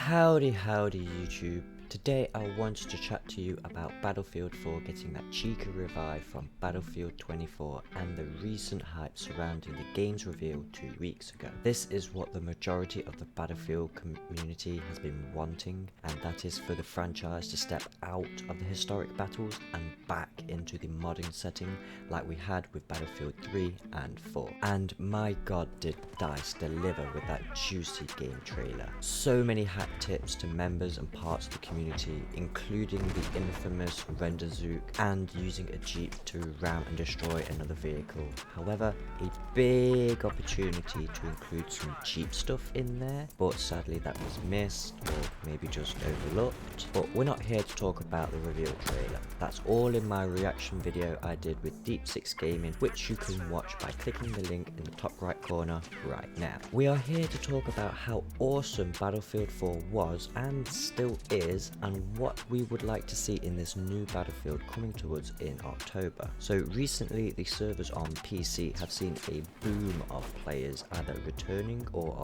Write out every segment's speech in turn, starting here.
Howdy YouTube. Today I wanted to chat to you about Battlefield 4 getting that cheeky revive from Battlefield 24 and the recent hype surrounding the game's reveal 2 weeks ago. This is what the majority of the Battlefield community has been wanting, and that is for the franchise to step out of the historic battles and back into the modern setting like we had with Battlefield 3 and 4. And my god, did DICE deliver with that juicy game trailer. So many hack tips to members and parts of the community, including the infamous render zook and using a jeep to ram and destroy another vehicle. However, a big opportunity to include some cheap stuff in there, but sadly that was missed or maybe just overlooked. But we're not here to talk about the reveal trailer. That's all in my reaction video I did with Deep 6 Gaming, which you can watch by clicking the link in the top right corner right now. We are here to talk about how awesome Battlefield 4 was and still is, and what we would like to see in this new Battlefield coming to us in October. So recently the servers on PC have seen a boom of players either returning or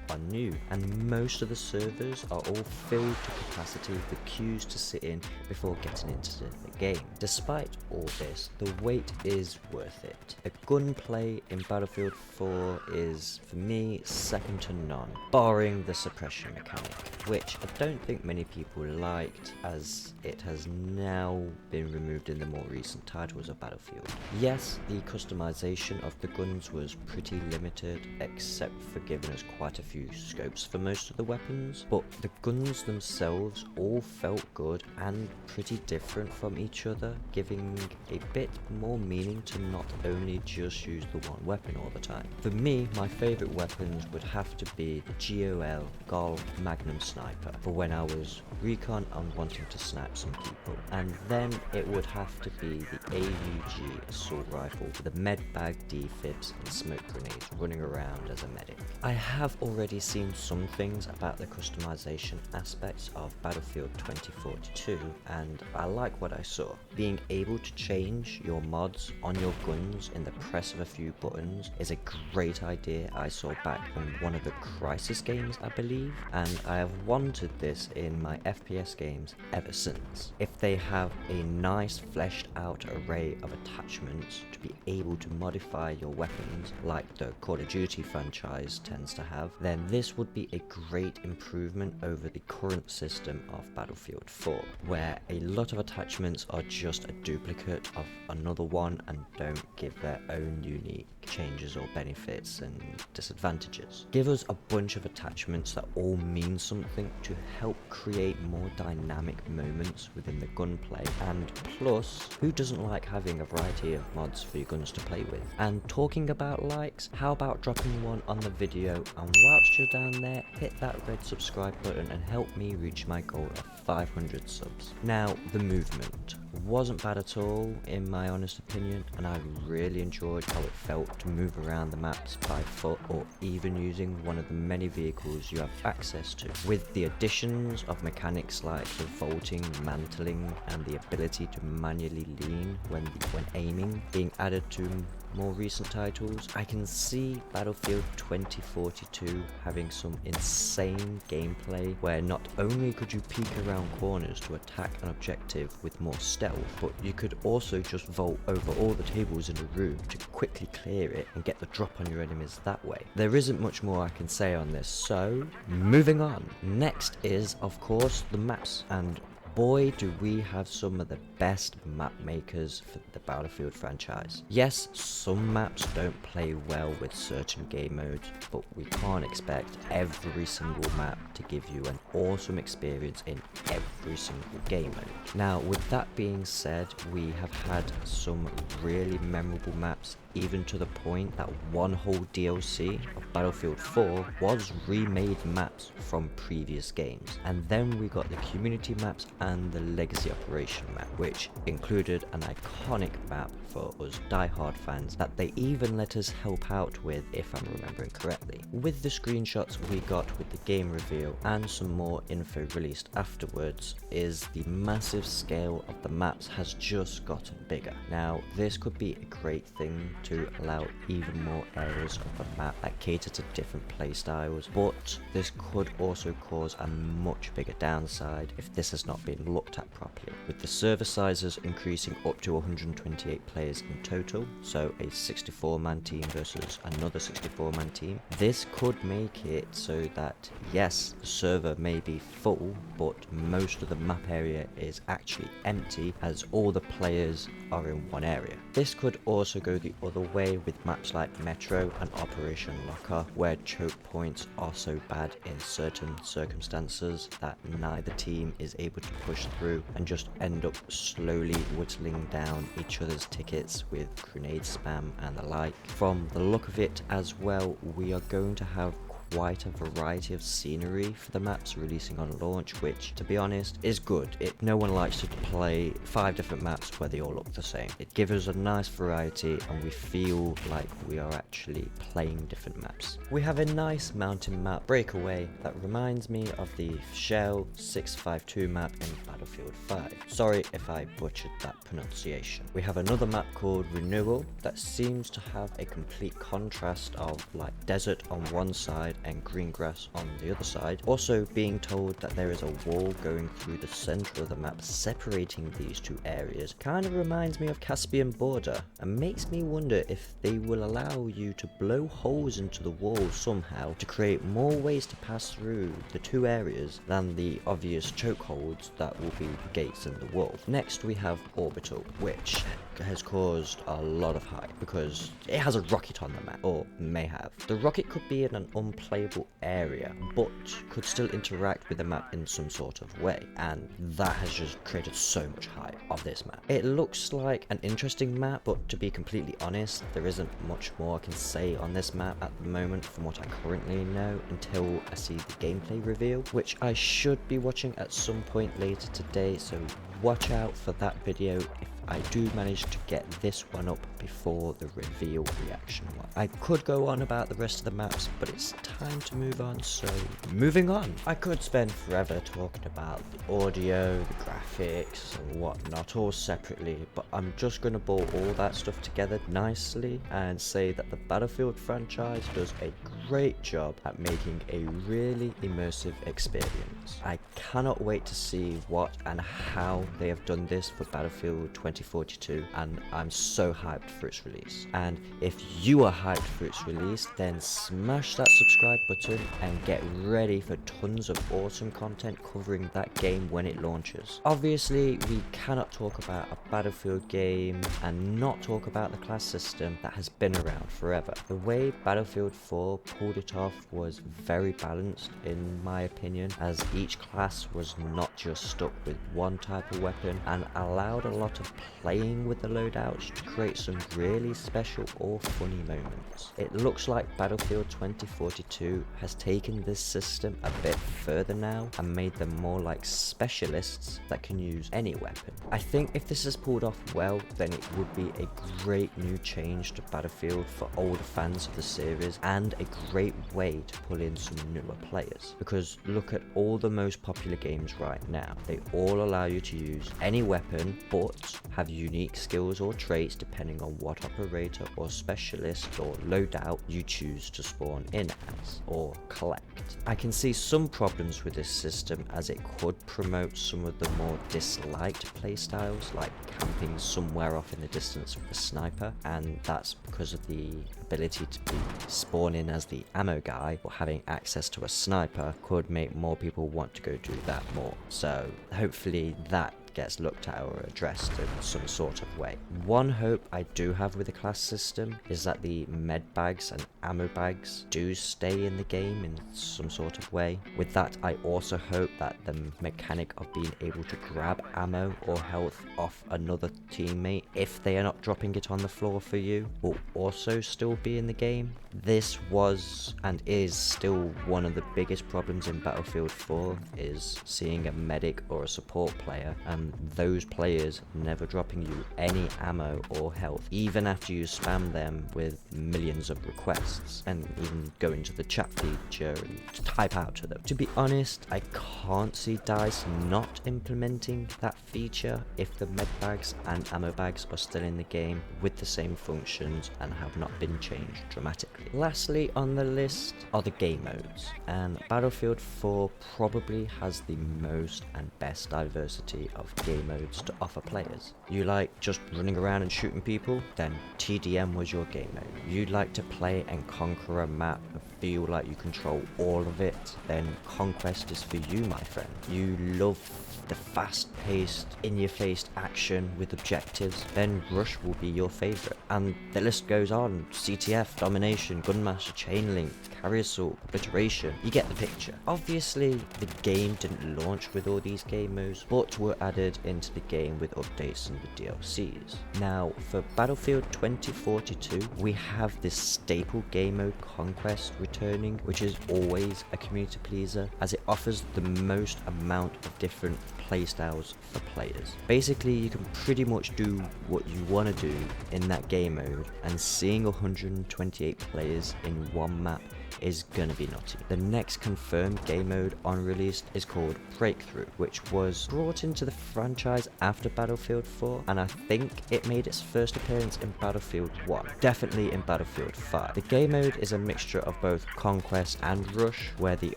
are new, and most of the servers are all filled to capacity with queues to sit in before getting into the game. Despite all this, the wait is worth it. The gunplay in Battlefield 4 is, for me, second to none, barring the suppression mechanic, which I don't think many people liked, as it has now been removed in the more recent titles of Battlefield. Yes, the customization of the guns was pretty limited, except for giving us quite a few scopes for most of the weapons, but the guns themselves all felt good and pretty different from each other, giving a bit more meaning to not only just use the one weapon all the time. For me, my favourite weapons would have to be the GOL Magnum Sniper for when I was recon and wanting to snipe some people, and then it would have to be the AUG assault rifle with the med bag, defibs and smoke grenades running around as a medic. I have already seen some things about the customization aspects of Battlefield 2042, and I like what I saw. Being able to change your mods on your guns in the press of a few buttons is a great idea I saw back in one of the Crisis games, I believe, and I have wanted this in my FPS games ever since. If they have a nice fleshed out array of attachments to be able to modify your weapons like the Call of Duty franchise tends to have, then this would be a great improvement over the current system of Battlefield 4, where a lot of attachments are just a duplicate of another one and don't give their own unique changes or benefits and disadvantages. Give us a bunch of attachments that all mean something to help create more dynamic moments within the gunplay, and plus, who doesn't like having a variety of mods for your guns to play with? And talking about likes, how about dropping one on the video, and whilst you're down there, hit that red subscribe button and help me reach my goal of 500 subs. Now, the movement wasn't bad at all in my honest opinion, and I really enjoyed how it felt to move around the maps by foot or even using one of the many vehicles you have access to, with the additions of mechanics like the vaulting, mantling and the ability to manually lean when aiming being added to more recent titles. I can see Battlefield 2042 having some insane gameplay where not only could you peek around corners to attack an objective with more stealth, but you could also just vault over all the tables in a room to quickly clear it and get the drop on your enemies that way. There isn't much more I can say on this, so moving on. Next is, of course, the maps, and boy do we have some of the best map makers for the Battlefield franchise. Yes, some maps don't play well with certain game modes, but we can't expect every single map to give you an awesome experience in every single game mode. Now, with that being said, we have had some really memorable maps, even to the point that one whole DLC of Battlefield 4 was remade maps from previous games. And then we got the community maps and the Legacy Operation map, which included an iconic map for us die-hard fans that they even let us help out with, if I'm remembering correctly. With the screenshots we got with the game reveal and some more info released afterwards, is the massive scale of the maps has just gotten bigger. Now this could be a great thing to allow even more areas of the map that cater to different playstyles, but this could also cause a much bigger downside if this has not been looked at properly, with the server sizes increasing up to 128 players in total, so a 64-man team versus another 64-man team. This could make it so that yes, the server may be full, but most of the map area is actually empty as all the players are in one area. This could also go the other way with maps like Metro and Operation Locker, where choke points are so bad in certain circumstances that neither team is able to push through and just end up slowly whittling down each other's tickets with grenade spam and the like. From the look of it as well, we are going to have quite a variety of scenery for the maps releasing on launch, which to be honest is good. No one likes to play 5 different maps where they all look the same. It gives us a nice variety and we feel like we are actually playing different maps. We have a nice mountain map, Breakaway, that reminds me of the Shell 652 map in Battlefield 5. Sorry if I butchered that pronunciation. We have another map called Renewal that seems to have a complete contrast of like desert on one side and green grass on the other side. Also being told that there is a wall going through the center of the map separating these two areas kind of reminds me of Caspian Border and makes me wonder if they will allow you to blow holes into the wall somehow to create more ways to pass through the two areas than the obvious chokeholds that will be the gates in the wall. Next we have Orbital, which has caused a lot of hype because it has a rocket on the map, or may have. The rocket could be in an unplayable area but could still interact with the map in some sort of way, and that has just created so much hype of this map. It looks like an interesting map, but to be completely honest, there isn't much more I can say on this map at the moment from what I currently know until I see the gameplay reveal, which I should be watching at some point later today, so watch out for that video if I do manage to get this one up before the reveal reaction one. I could go on about the rest of the maps, but it's time to move on, so moving on. I could spend forever talking about the audio, the graphics and whatnot all separately, but I'm just going to ball all that stuff together nicely and say that the Battlefield franchise does a great job at making a really immersive experience. I cannot wait to see what and how they have done this for Battlefield 2042, and I'm so hyped for its release. And if you are hyped for its release, then smash that subscribe button and get ready for tons of awesome content covering that game when it launches. Obviously, we cannot talk about a Battlefield game and not talk about the class system that has been around forever. The way Battlefield 4 pulled it off was very balanced in my opinion, as each class was not just stuck with one type of weapon and allowed a lot of playing with the loadouts to create some really special or funny moments. It looks like Battlefield 2042 has taken this system a bit further now and made them more like specialists that can use any weapon. I think if this is pulled off well, then it would be a great new change to Battlefield for older fans of the series and a great way to pull in some newer players, because look at all the most popular games right now. They all allow you to use any weapon but have unique skills or traits depending on what operator or specialist or loadout you choose to spawn in as or collect. I can see some problems with this system, as it could promote some of the more disliked playstyles like camping somewhere off in the distance with a sniper, and that's because of the ability to be spawning as the ammo guy, but having access to a sniper could make more people want to go do that more. So hopefully that gets looked at or addressed in some sort of way. One hope I do have with the class system is that the med bags and ammo bags do stay in the game in some sort of way. With that, I also hope that the mechanic of being able to grab ammo or health off another teammate if they are not dropping it on the floor for you will also still be in the game. This was and is still one of the biggest problems in Battlefield 4, is seeing a medic or a support player and those players never dropping you any ammo or health, even after you spam them with millions of requests and even go into the chat feature and type out to them. To be honest, I can't see DICE not implementing that feature if the med bags and ammo bags are still in the game with the same functions and have not been changed dramatically. Lastly on the list are the game modes, and Battlefield 4 probably has the most and best diversity of game modes to offer players. You like just running around and shooting people? Then TDM was your game mode. You'd like to play and conquer a map and feel like you control all of it? Then Conquest is for you, my friend. You love the fast-paced, in-your-face action with objectives, then Rush will be your favourite. And the list goes on. CTF, Domination, Gunmaster, Chainlink, Carrier Assault, Obliteration. You get the picture. Obviously, the game didn't launch with all these game modes, but were added into the game with updates and the DLCs. Now, for Battlefield 2042, we have this staple game mode Conquest returning, which is always a community pleaser, as it offers the most amount of different playstyles for players. Basically, you can pretty much do what you want to do in that game mode, and seeing 128 players in one map is gonna be nutty. The next confirmed game mode on release is called Breakthrough, which was brought into the franchise after Battlefield 4, and I think it made its first appearance in Battlefield 1, definitely in Battlefield 5. The game mode is a mixture of both Conquest and Rush, where the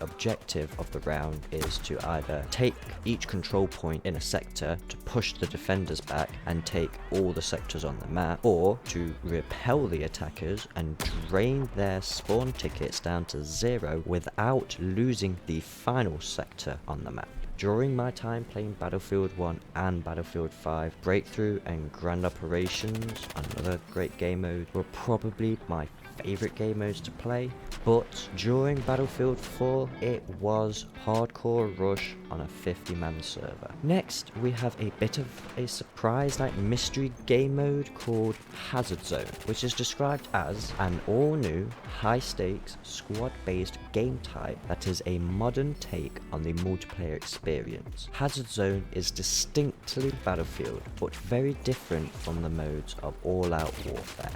objective of the round is to either take each control point in a sector to push the defenders back and take all the sectors on the map, or to repel the attackers and drain their spawn tickets down to 0 without losing the final sector on the map. During my time playing Battlefield 1 and Battlefield 5, Breakthrough and Grand Operations, another great game mode, were probably my favourite game modes to play, but during Battlefield 4 it was hardcore rush on a 50-man server. Next we have a bit of a surprise like mystery game mode called Hazard Zone, which is described as an all-new high-stakes squad-based game type that is a modern take on the multiplayer experience. Hazard Zone is distinctly Battlefield but very different from the modes of all-out warfare,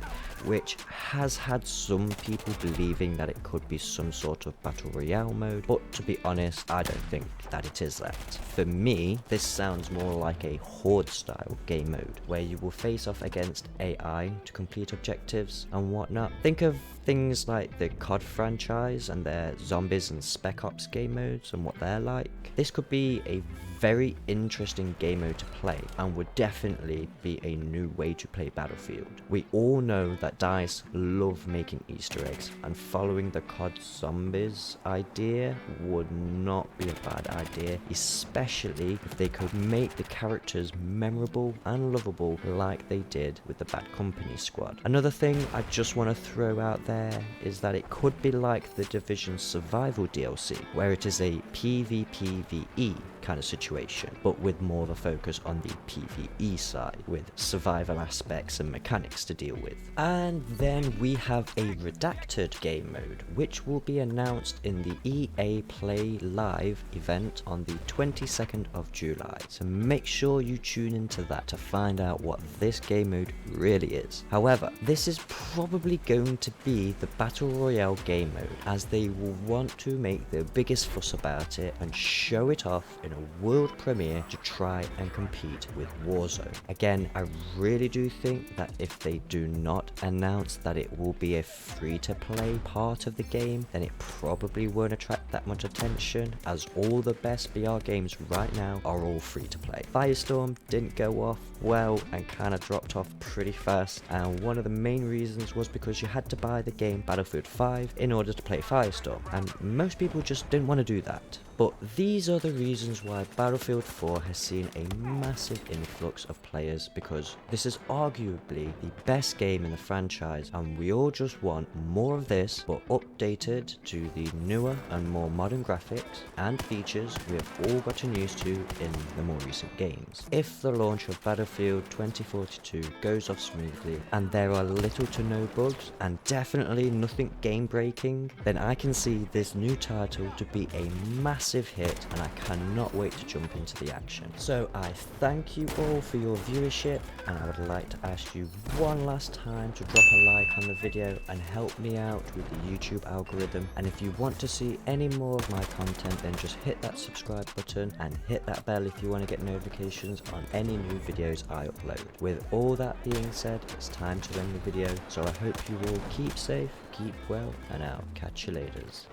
which has had some people believing that it could be some sort of battle royale mode, but to be honest, I don't think that it is that. For me, this sounds more like a horde style game mode, where you will face off against AI to complete objectives and whatnot. Think of things like the COD franchise and their Zombies and Spec Ops game modes and what they're like. This could be a very interesting game mode to play and would definitely be a new way to play Battlefield. We all know that DICE love making Easter eggs, and following the COD Zombies idea would not be a bad idea, especially if they could make the characters memorable and lovable like they did with the Bad Company squad. Another thing I just want to throw out there is that it could be like the Division Survival DLC, where it is a PvPvE kind of situation, but with more of a focus on the PvE side, with survival aspects and mechanics to deal with. And then we have a redacted game mode, which will be announced in the EA Play Live event on the 22nd of July, so make sure you tune into that to find out what this game mode really is. However, this is probably going to be the Battle Royale game mode, as they will want to make the biggest fuss about it and show it off in a world premiere to try and compete with Warzone. Again, I really do think that if they do not announce that it will be a free-to-play part of the game, then it probably won't attract that much attention, as all the best BR games right now are all free-to-play. Firestorm didn't go off well and kind of dropped off pretty fast, and one of the main reasons was because you had to buy the game Battlefield 5 in order to play Firestorm, and most people just didn't want to do that. But these are the reasons why Battlefield 4 has seen a massive influx of players, because this is arguably the best game in the franchise, and we all just want more of this, but updated to the newer and more modern graphics and features we have all gotten used to in the more recent games. If the launch of Battlefield 2042 goes off smoothly and there are little to no bugs and definitely nothing game breaking, then I can see this new title to be a massive hit, and I cannot wait to jump into the action. So I thank you all for your viewership, and I would like to ask you one last time to drop a like on the video and help me out with the YouTube algorithm. And if you want to see any more of my content, then just hit that subscribe button and hit that bell if you want to get notifications on any new videos I upload. With all that being said, it's time to end the video, so I hope you all keep safe, keep well, and I'll catch you laters.